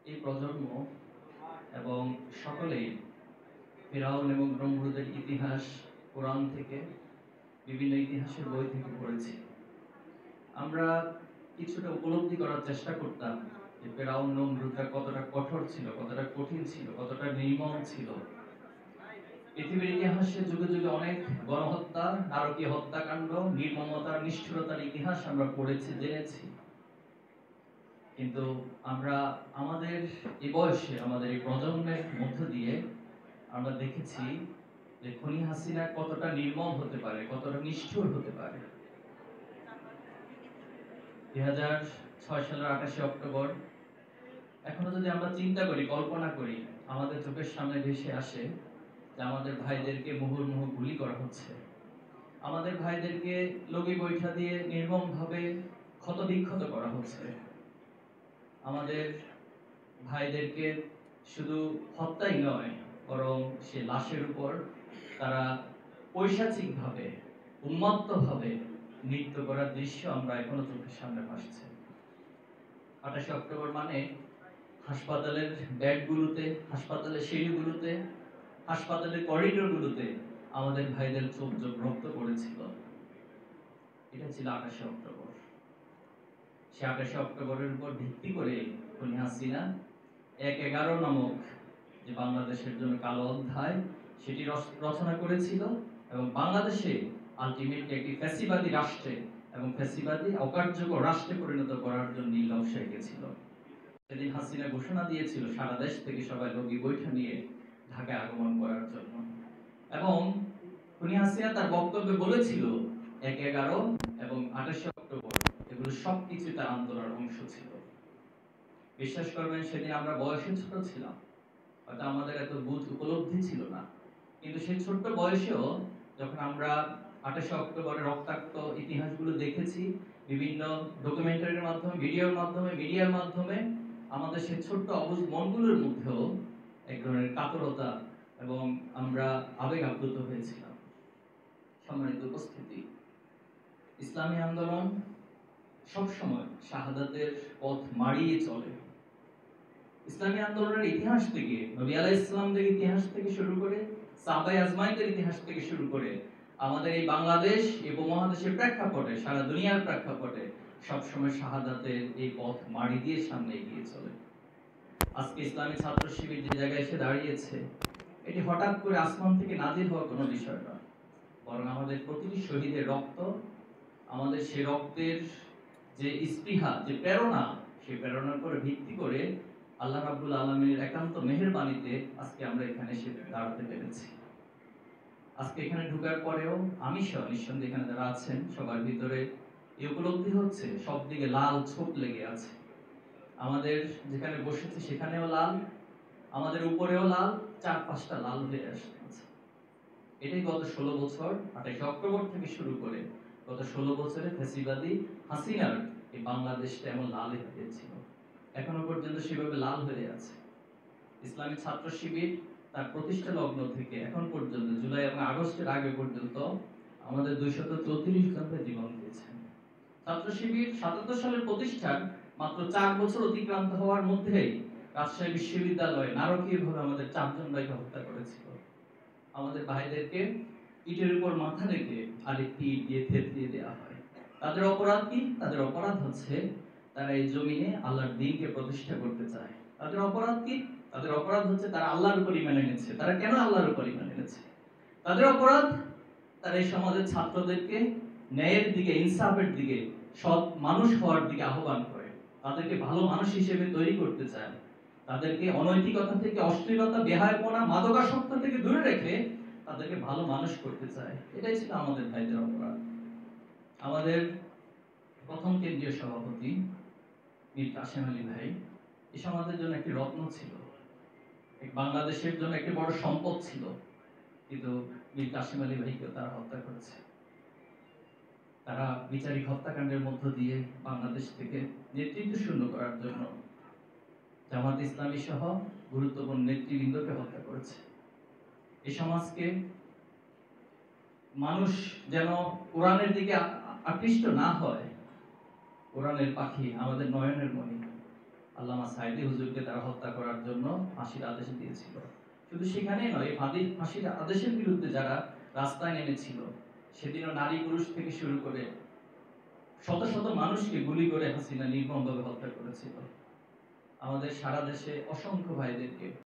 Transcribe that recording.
এই প্রজন্ম এবং সকলেই ফিরাউন এবং নমরুদের ইতিহাস কোরআন থেকে বিভিন্ন ইতিহাসের বই থেকে পড়েছি। আমরা কিছুটা উপলব্ধি করার চেষ্টা করতাম যে ফিরাউন নমরুদরা কতটা কঠোর ছিল, কতটা কঠিন ছিল, কতটা নির্মম ছিল। পৃথিবীর ইতিহাসে যুগে যুগে অনেক গণহত্যা, নারকীয় হত্যাকাণ্ড, নির্মমতার, নিষ্ঠুরতার ইতিহাস আমরা পড়েছি, জেনেছি। কিন্তু আমরা আমাদের এই বয়সে, আমাদের এই প্রজন্মের মধ্য দিয়ে আমরা দেখেছি যে খুনি হাসিনা কতটা নির্মম হতে পারে, কতটা নিষ্ঠুর হতে পারে। 2006 সালের 28 অক্টোবর এখনো যদি আমরা চিন্তা করি, কল্পনা করি, আমাদের চোখের সামনে ভেসে আসে যে আমাদের ভাইদেরকে মুহুর্মুহু গুলি করা হচ্ছে, আমাদের ভাইদেরকে লগি বৈঠা দিয়ে নির্মমভাবে ক্ষতবিক্ষত করা হচ্ছে, আমাদের ভাইদেরকে শুধু হত্যাই নয় বরং সে লাশের উপর তারা পৈশাচিকভাবে, উন্মত্তভাবে নৃত্য করার দৃশ্য আমরা এখনো চোখের সামনে ভাসছে। 28 অক্টোবর মানে হাসপাতালের বেডগুলোতে, হাসপাতালের সিঁড়িগুলোতে, হাসপাতালের করিডোরগুলোতে আমাদের ভাইদের চোখ চোখ রক্ত পড়েছিল। এটা ছিল 28 অক্টোবর। সে 28 অক্টোবরের উপর ভিত্তি করে খুনি হাসিনা 1/11 নামক যে বাংলাদেশের জন্য কালো অধ্যায় সেটি রচনা করেছিল এবং বাংলাদেশে আলটিমেটলি একটি ফ্যাসিবাদী রাষ্ট্রে এবং ফ্যাসিবাদী অকার্যকর রাষ্ট্রে পরিণত করার জন্য নীল নকশা এঁকেছিল। সেদিন হাসিনা ঘোষণা দিয়েছিল সারা দেশ থেকে সবাই লগি বৈঠা নিয়ে ঢাকায় আগমন করার জন্য, এবং খুনি হাসিনা তার বক্তব্যে বলেছিল 1/11 এবং 28 অক্টোবর এগুলো সবকিছু তার আন্দোলনের অংশ ছিল। বিশ্বাস করবেন সেদিন আমরা বয়সে ছোট ছিলাম, হয়তো আমাদের এত বুঝ উপলব্ধি ছিল না, কিন্তু সেই ছোট্ট বয়সেও যখন আমরা 28 অক্টোবরের রক্তাক্ত ইতিহাসগুলো দেখেছি বিভিন্ন ডকুমেন্টারির মাধ্যমে, ভিডিওর মাধ্যমে, মিডিয়ার মাধ্যমে, আমাদের সেই ছোট্ট অবুঝ মনগুলোর মধ্যেও এক ধরনের কাতরতা এবং আমরা আবেগ আপ্লুত হয়েছিলাম। সম্মানিত উপস্থিতি, ইসলামী আন্দোলন সবসময় শাহাদাতের পথ মাড়িয়ে চলে। ইসলামী আন্দোলনের ইতিহাস থেকে, নবী আলাইহিস সালামদের ইতিহাস থেকে শুরু করে, সাহাবায়ে আজমাইনদের ইতিহাস থেকে শুরু করে আমাদের এই বাংলাদেশ, এই উপমহাদেশের প্রেক্ষাপটে, সারা দুনিয়ার প্রেক্ষাপটে সবসময় শাহাদাতের এই পথ মাড়ি দিয়ে সামনে এগিয়ে চলে। আজকে ইসলামী ছাত্র শিবির যে জায়গায় এসে দাঁড়িয়েছে, এটি হঠাৎ করে আসমান থেকে নাজিল হওয়ার কোনো বিষয় নয়, বরং আমাদের প্রতিটি শহীদের রক্ত, আমাদের সেই রক্তের যে স্পৃহা, যে প্রেরণা, সেই প্রেরণার উপর ভিত্তি করে আল্লাহ রাব্বুল আলামিনের একান্ত মেহেরবানিতে আজকে আমরা এখানে এসে দাঁড়াতে পেরেছি। আজকে এখানে ঢোকার পরেও আমি সহ নিঃসন্দেহে এখানে যারা আছেন সবার ভিতরে এই উপলব্ধি হচ্ছে সব দিকে লাল ছোপ লেগে আছে। আমাদের যেখানে বসেছি সেখানেও লাল, আমাদের উপরেও লাল, 4-5টা লাল হয়ে আসছে। এটাই গত 16 বছর 28 অক্টোবর থেকে শুরু করে গত 16 বছরে ফ্যাসিবাদী হাসিনার এই বাংলাদেশটা এমন লাল হয়েছিল, এখনো পর্যন্ত সেভাবে লাল হয়ে আছে। ইসলামী ছাত্র শিবির তার প্রতিষ্ঠা লগ্ন থেকে এখন পর্যন্ত জুলাই এবং আগস্টের আগে পর্যন্ত আমাদের 234 জন জীবন দিয়েছেন। ছাত্র শিবির 77 সালের প্রতিষ্ঠার মাত্র 4 বছর অতিক্রান্ত হওয়ার মধ্যেই রাজশাহী বিশ্ববিদ্যালয়ে নারকীয়ভাবে আমাদের 4 জন ভাইকে হত্যা করেছিল। আমাদের ভাইদেরকে ইটের উপর মাথা রেখে আরেকটি ইট দিয়ে থেতলিয়ে দেওয়া হয়। তাদের অপরাধ কি? তাদের অপরাধ হচ্ছে তারা এই জমিনে আল্লাহর দ্বীনকে প্রতিষ্ঠা করতে চায়। তাদের অপরাধ কি? তাদের অপরাধ হচ্ছে তারা আল্লাহর উপর ঈমান এনেছে। তারা কেন আল্লাহর উপর ঈমান এনেছে? তাদের অপরাধ তারা এই সমাজের ছাত্রদেরকে ন্যায়ের দিকে, ইনসাফের দিকে, সৎ মানুষ হওয়ার দিকে আহ্বান করে, তাদেরকে ভালো মানুষ হিসেবে তৈরি করতে চায়, তাদেরকে অনৈতিকতা থেকে, অশ্লীলতা, বেহায়াপনা, মাদকাসক্ত থেকে দূরে রেখে তাদেরকে ভালো মানুষ করতে চায়। এটাই ছিল আমাদের ভাইদের অপরাধ। আমাদের প্রথম কেন্দ্রীয় সভাপতি মীর কাসেম আলী ভাই এই সমাজের জন্য একটি রত্ন ছিল, বাংলাদেশের জন্য একটি বড় সম্পদ ছিল, কিন্তু মীর কাসেম আলী ভাইকে তারা হত্যা করেছে। তারা বিচারিক হত্যাকাণ্ডের মধ্য দিয়ে বাংলাদেশ থেকে নেতৃত্ব শূন্য করার জন্য জামাত ইসলামী সহ গুরুত্বপূর্ণ নেতৃবৃন্দকে হত্যা করেছে। এই সমাজকে মানুষ যেন কোরআনের দিকে আকৃষ্ট না হয়, কোরআনের পাখি আমাদের নয়নের মণি আল্লামা সাইদি হুজুরকে তারা হত্যা করার জন্য ফাঁসির আদেশ দিয়েছিল। শুধু সেখানেই নয়, ফাঁসির আদেশের বিরুদ্ধে যারা রাস্তায় নেমেছিল, সেদিনও নারী পুরুষ থেকে শুরু করে শত শত মানুষকে গুলি করে হাসিনা নির্মমভাবে হত্যা করেছিল। আমাদের সারা দেশে অসংখ্য ভাইদেরকে